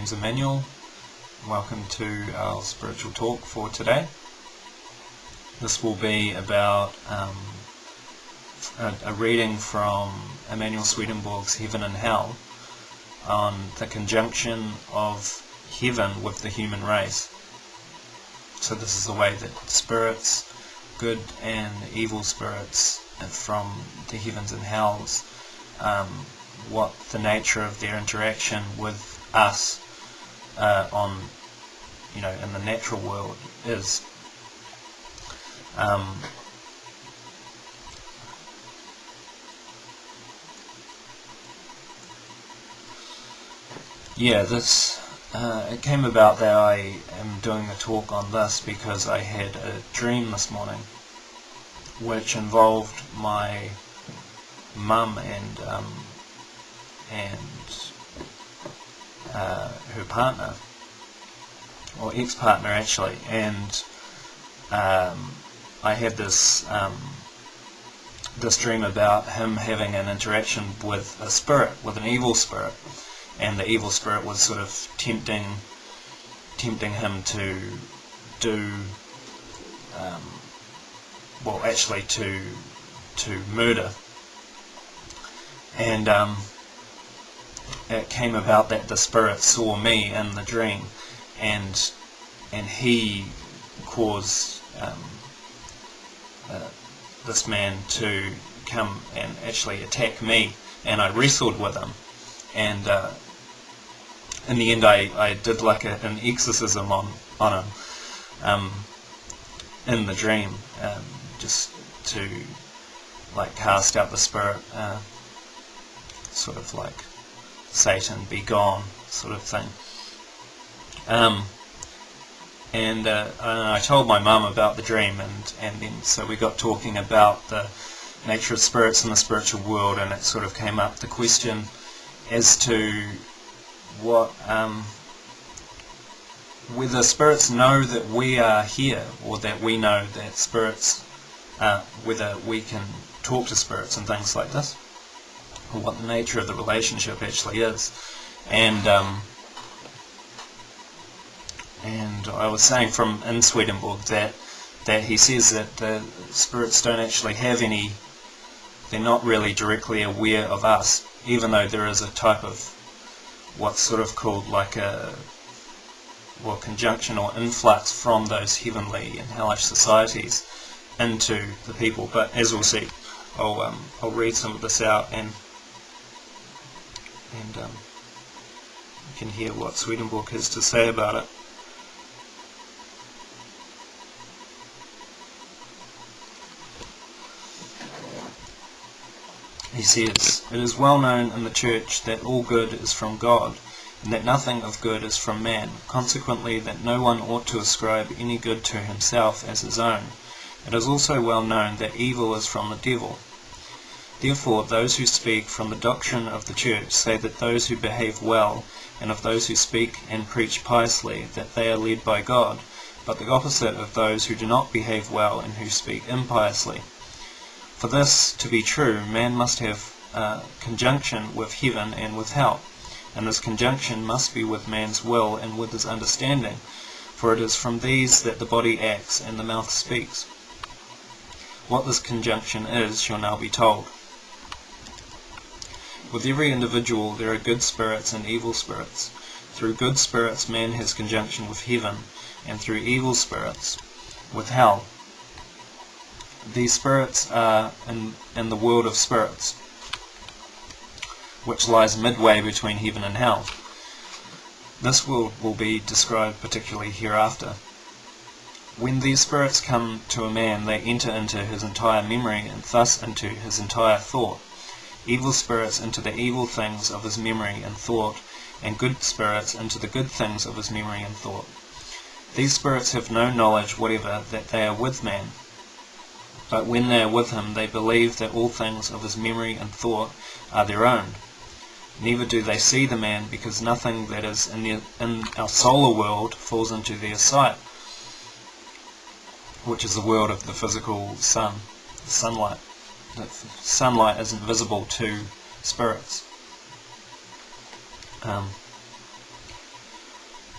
name's Emanuel. Welcome to our spiritual talk for today. This will be about a reading from Emanuel Swedenborgs' Heaven and Hell on the conjunction of heaven with the human race. So this is the way that spirits, good and evil spirits from the heavens and hells, what the nature of their interaction with us in the natural world is. It came about that I am doing a talk on this because I had a dream this morning which involved my mum and her partner, or ex-partner actually, and I had this dream about him having an interaction with a spirit, with an evil spirit, and the evil spirit was sort of tempting him to do, to murder. And it came about that the spirit saw me in the dream, and he caused this man to come and actually attack me, and I wrestled with him, and in the end I did like an exorcism on him in the dream, just to cast out the spirit, sort of like Satan be gone sort of thing. And I told my mum about the dream, and then so we got talking about the nature of spirits in the spiritual world, and it sort of came up the question as to what whether spirits know that we are here, or that we know that spirits, whether we can talk to spirits and things like this, or what the nature of the relationship actually is. And I was saying in Swedenborgs that he says that the spirits don't actually have any, they're not really directly aware of us, even though there is a type of what's sort of called conjunction or influx from those heavenly and hellish societies into the people. But as we'll see, I'll read some of this out, and you can hear what Swedenborg has to say about it. He says, "It is well known in the Church that all good is from God, and that nothing of good is from man, consequently that no one ought to ascribe any good to himself as his own. It is also well known that evil is from the devil. Therefore those who speak from the doctrine of the Church say that those who behave well, and of those who speak and preach piously, that they are led by God, but the opposite of those who do not behave well and who speak impiously. For this to be true, man must have conjunction with heaven and with hell, and this conjunction must be with man's will and with his understanding, for it is from these that the body acts and the mouth speaks. What this conjunction is shall now be told. With every individual there are good spirits and evil spirits. Through good spirits man has conjunction with heaven, and through evil spirits with hell. These spirits are in the world of spirits, which lies midway between heaven and hell. This world will be described particularly hereafter. When these spirits come to a man, they enter into his entire memory, and thus into his entire thought. Evil spirits into the evil things of his memory and thought, and good spirits into the good things of his memory and thought. These spirits have no knowledge whatever that they are with man, but when they are with him they believe that all things of his memory and thought are their own. Neither do they see the man, because nothing that is in our solar world falls into their sight, which is the world of the physical sun, the sunlight. The sunlight isn't visible to spirits.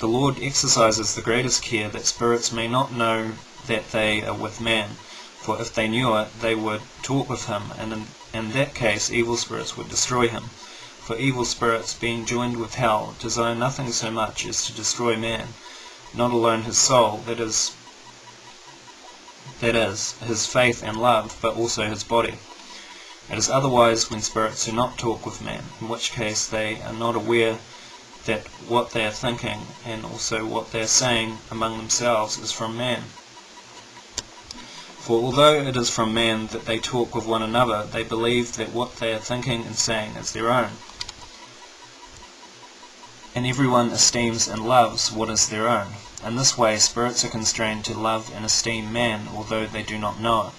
The Lord exercises the greatest care that spirits may not know that they are with man, for if they knew it, they would talk with him, and in that case evil spirits would destroy him. For evil spirits, being joined with hell, desire nothing so much as to destroy man, not alone his soul, that is, his faith and love, but also his body. It is otherwise when spirits do not talk with man, in which case they are not aware that what they are thinking, and also what they are saying among themselves, is from man. For although it is from man that they talk with one another, they believe that what they are thinking and saying is their own. And everyone esteems and loves what is their own. In this way spirits are constrained to love and esteem man, although they do not know it.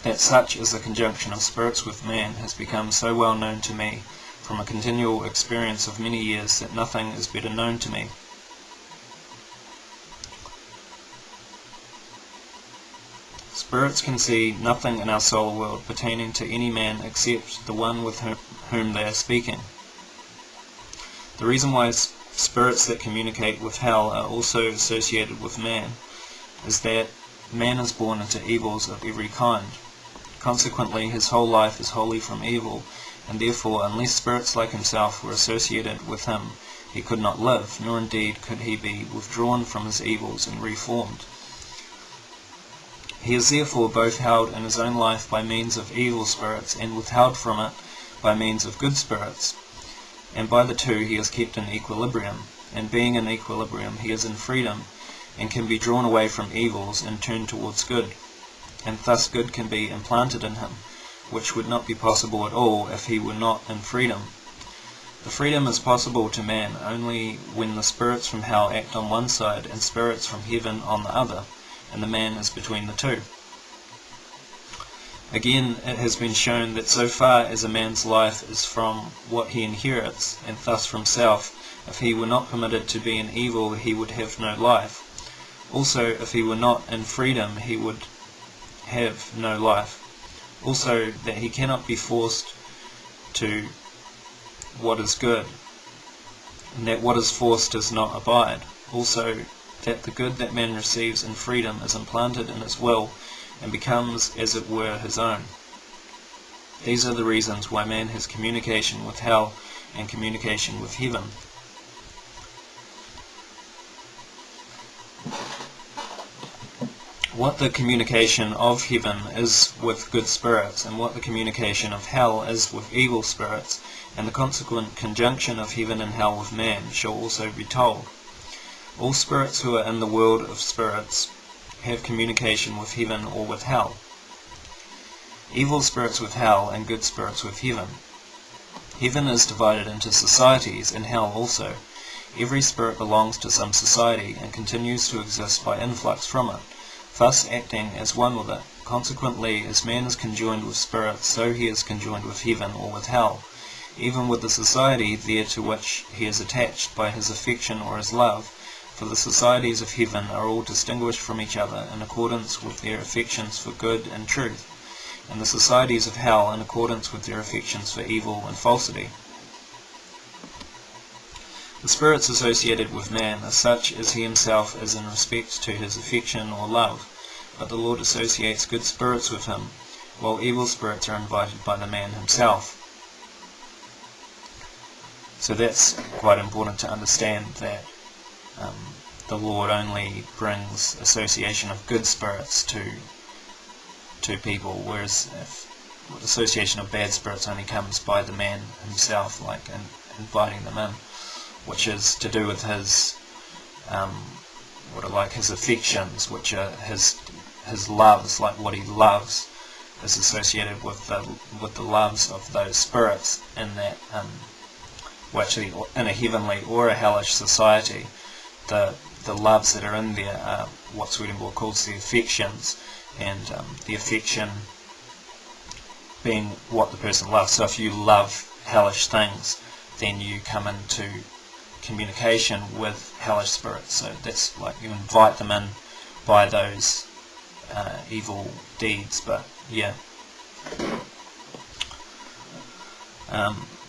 That such is the conjunction of spirits with man has become so well known to me, from a continual experience of many years, that nothing is better known to me. Spirits can see nothing in our soul world pertaining to any man except the one with whom they are speaking. The reason why spirits that communicate with hell are also associated with man is that man is born into evils of every kind. Consequently, his whole life is wholly from evil, and therefore, unless spirits like himself were associated with him, he could not live, nor indeed could he be withdrawn from his evils and reformed. He is therefore both held in his own life by means of evil spirits, and withheld from it by means of good spirits, and by the two he is kept in equilibrium, and being in equilibrium he is in freedom, and can be drawn away from evils and turned towards good, and thus good can be implanted in him, which would not be possible at all if he were not in freedom. The freedom is possible to man only when the spirits from hell act on one side and spirits from heaven on the other, and the man is between the two. Again, it has been shown that so far as a man's life is from what he inherits, and thus from self, if he were not permitted to be in evil he would have no life. Also, if he were not in freedom he would have no life. Also, that he cannot be forced to what is good, and that what is forced does not abide. Also, that the good that man receives in freedom is implanted in his will, and becomes as it were his own. These are the reasons why man has communication with hell and communication with heaven. What the communication of heaven is with good spirits, and what the communication of hell is with evil spirits, and the consequent conjunction of heaven and hell with man, shall also be told. All spirits who are in the world of spirits have communication with heaven or with hell. Evil spirits with hell, and good spirits with heaven. Heaven is divided into societies, and hell also. Every spirit belongs to some society, and continues to exist by influx from it, thus acting as one with it. Consequently, as man is conjoined with spirits, so he is conjoined with heaven or with hell, even with the society there to which he is attached by his affection or his love. For the societies of heaven are all distinguished from each other in accordance with their affections for good and truth, and the societies of hell in accordance with their affections for evil and falsity. The spirits associated with man are such as he himself is in respect to his affection or love, but the Lord associates good spirits with him, while evil spirits are invited by the man himself. So that's quite important to understand, that the Lord only brings association of good spirits to people, whereas if association of bad spirits only comes by the man himself, like inviting them in, which is to do with his his affections, which are his loves, like what he loves is associated with the loves of those spirits in that actually in a heavenly or a hellish society. The loves that are in there are what Swedenborgs calls the affections, and the affection being what the person loves. So if you love hellish things, then you come into communication with hellish spirits. So that's like you invite them in by those evil deeds. But yeah,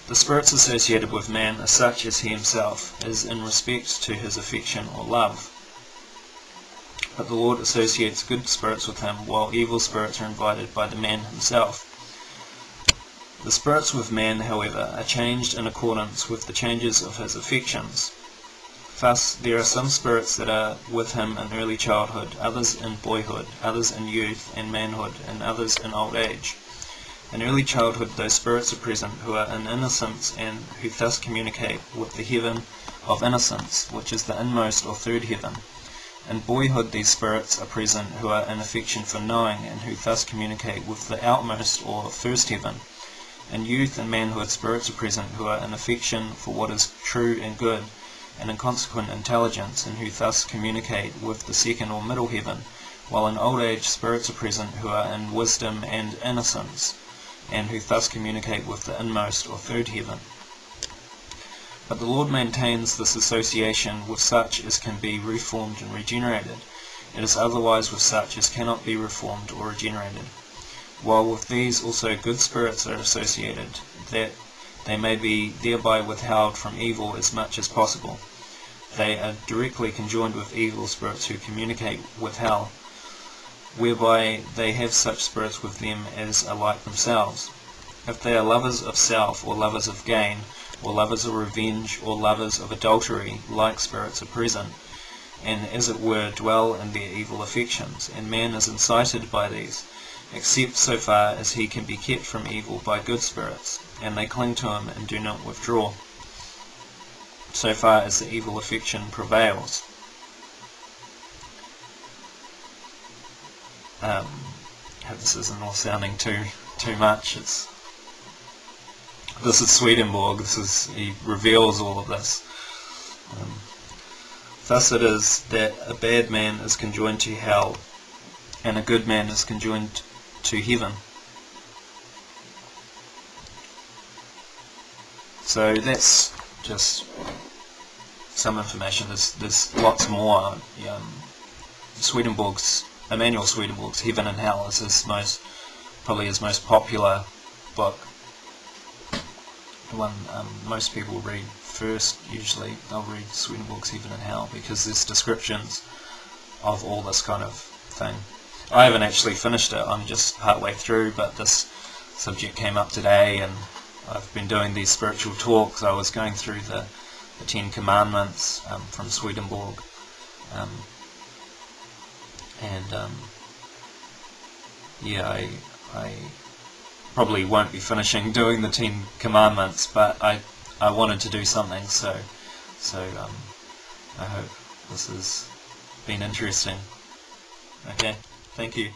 The spirits associated with man are such as he himself is in respect to his affection or love. But the Lord associates good spirits with him, while evil spirits are invited by the man himself. The spirits with man, however, are changed in accordance with the changes of his affections. Thus, there are some spirits that are with him in early childhood, others in boyhood, others in youth and manhood, and others in old age. In early childhood those spirits are present who are in innocence and who thus communicate with the heaven of innocence, which is the inmost or third heaven. In boyhood these spirits are present who are in affection for knowing and who thus communicate with the outmost or first heaven. In youth and manhood spirits are present who are in affection for what is true and good, and in consequent intelligence, and who thus communicate with the second or middle heaven, while in old age spirits are present who are in wisdom and innocence, and who thus communicate with the inmost or third heaven. But the Lord maintains this association with such as can be reformed and regenerated. It is otherwise with such as cannot be reformed or regenerated. While with these also good spirits are associated, that they may be thereby withheld from evil as much as possible. They are directly conjoined with evil spirits who communicate with hell, whereby they have such spirits with them as are like themselves. If they are lovers of self, or lovers of gain, or lovers of revenge, or lovers of adultery, like spirits are present, and as it were dwell in their evil affections, and man is incited by these, except so far as he can be kept from evil by good spirits, and they cling to him and do not withdraw, so far as the evil affection prevails. I hope this isn't all sounding too much. This is Swedenborgs. He reveals all of this. Thus it is that a bad man is conjoined to hell, and a good man is conjoined to heaven. So that's just some information. There's lots more. Emanuel Swedenborgs' Heaven and Hell is probably his most popular book. The one most people read first. Usually they'll read Swedenborgs' Heaven and Hell because there's descriptions of all this kind of thing. I haven't actually finished it, I'm just partway through, but this subject came up today and I've been doing these spiritual talks. I was going through the Ten Commandments from Swedenborg, I probably won't be finishing doing the Ten Commandments, but I wanted to do something, so I hope this has been interesting. Okay, thank you.